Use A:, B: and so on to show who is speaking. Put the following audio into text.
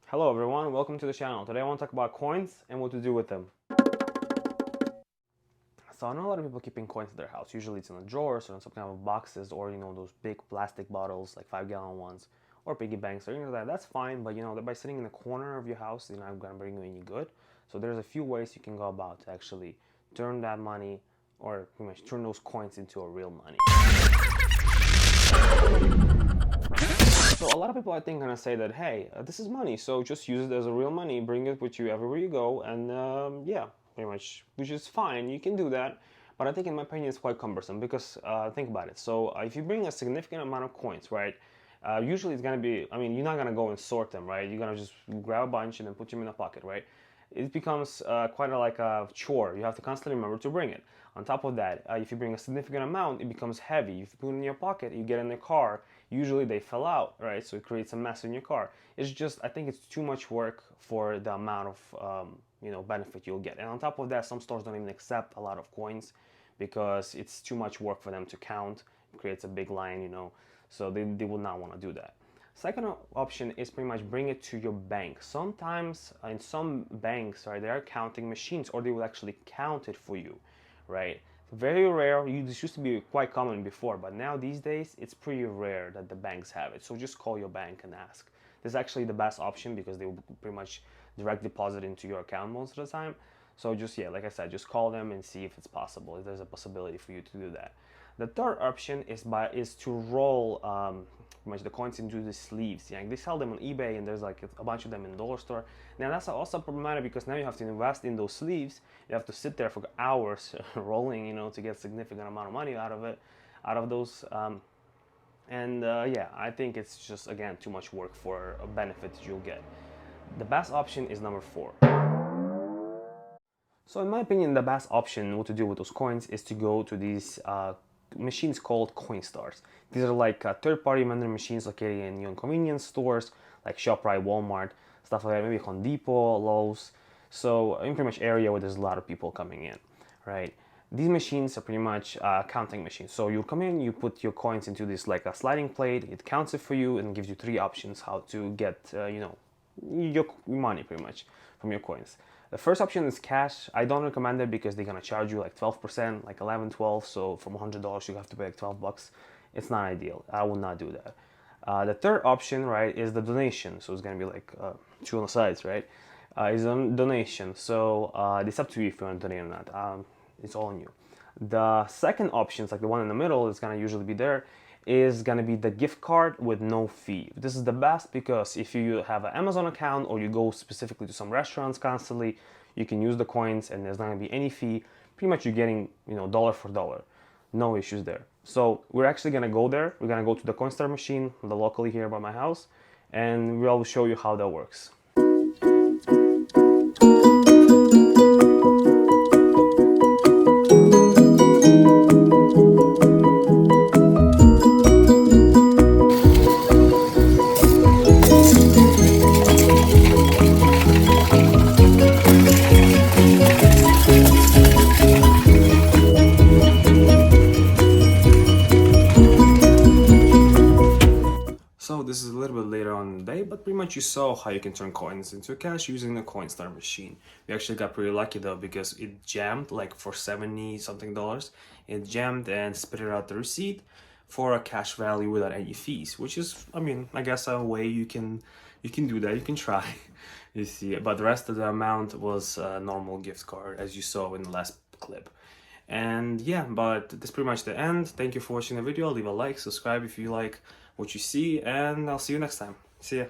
A: Hello everyone, welcome to the channel. Today I want to talk about coins and what to do with them. So I know a lot of people keeping coins in their house. Usually it's in the drawers or in some kind of boxes, or those big plastic bottles like 5-gallon ones, or piggy banks or anything like that. That's fine, but that by sitting in the corner of your house, they're not gonna bring you any good. So there's a few ways you can go about to actually turn that money, or pretty much turn those coins into a real money. So a lot of people I think gonna say that, hey, this is money, so just use it as a real money, bring it with you everywhere you go, and yeah, pretty much, which is fine, you can do that, but I think in my opinion it's quite cumbersome because think about it. So if you bring a significant amount of coins, right, usually it's gonna be, you're not gonna go and sort them, right, you're gonna just grab a bunch and then put them in a pocket, right. It becomes quite like a chore. You have to constantly remember to bring it. On top of that, if you bring a significant amount, it becomes heavy. If you put it in your pocket, you get in the car, usually they fell out, right? So it creates a mess in your car. It's just, I think it's too much work for the amount of benefit you'll get. And on top of that, some stores don't even accept a lot of coins because it's too much work for them to count. It creates a big line, so they will not want to do that. Second option is pretty much bring it to your bank. Sometimes in some banks, right, there are counting machines, or they will actually count it for you, right? Very rare. This used to be quite common before, but now these days it's pretty rare that the banks have it. So just call your bank and ask. This is actually the best option because they will pretty much direct deposit into your account most of the time. So just, yeah, like I said, just call them and see if it's possible, if there's a possibility for you to do that. The third option is to roll pretty much the coins into the sleeves. Yeah, they sell them on eBay, and there's like a bunch of them in the dollar store. Now that's also problematic because now you have to invest in those sleeves. You have to sit there for hours rolling, to get a significant amount of money out of those. Yeah, I think it's just, again, too much work for a benefit that you'll get. The best option is number 4. So in my opinion, the best option what to do with those coins is to go to these machines called Coinstars. These are like third-party vending machines located in convenience stores like ShopRite, Walmart, stuff like that, maybe Home Depot, Lowe's. So in pretty much area where there's a lot of people coming in, right? These machines are pretty much counting machines. So you come in, you put your coins into this like a sliding plate, it counts it for you and gives you 3 options how to get, your money pretty much from your coins. The first option is cash. I don't recommend it because they're gonna charge you like 12%, like 11, 12. So from $100, you have to pay like 12 bucks. It's not ideal. I will not do that. The third option, right, is the donation. So it's gonna be like 2 on the sides, right? Is a donation. So it's up to you if you want to donate or not. It's all on you. The second option, like the one in the middle, is gonna usually be there, is gonna be the gift card with no fee. This is the best because if you have an Amazon account or you go specifically to some restaurants constantly, you can use the coins and there's not gonna be any fee. Pretty much you're getting, dollar for dollar. No issues there. So we're actually gonna go there. We're gonna go to the Coinstar machine, the locally here by my house, and we'll show you how that works. So this is a little bit later on in the day, but pretty much you saw how you can turn coins into cash using the Coinstar machine. We actually got pretty lucky though because it jammed like for 70 something dollars. It jammed and spit out the receipt for a cash value without any fees, which is, I guess a way you can do that. You can try. You see, but the rest of the amount was a normal gift card, as you saw in the last clip. And yeah, but that's pretty much the end. Thank you for watching the video. Leave a like, subscribe if you like what you see, and I'll see you next time. See ya.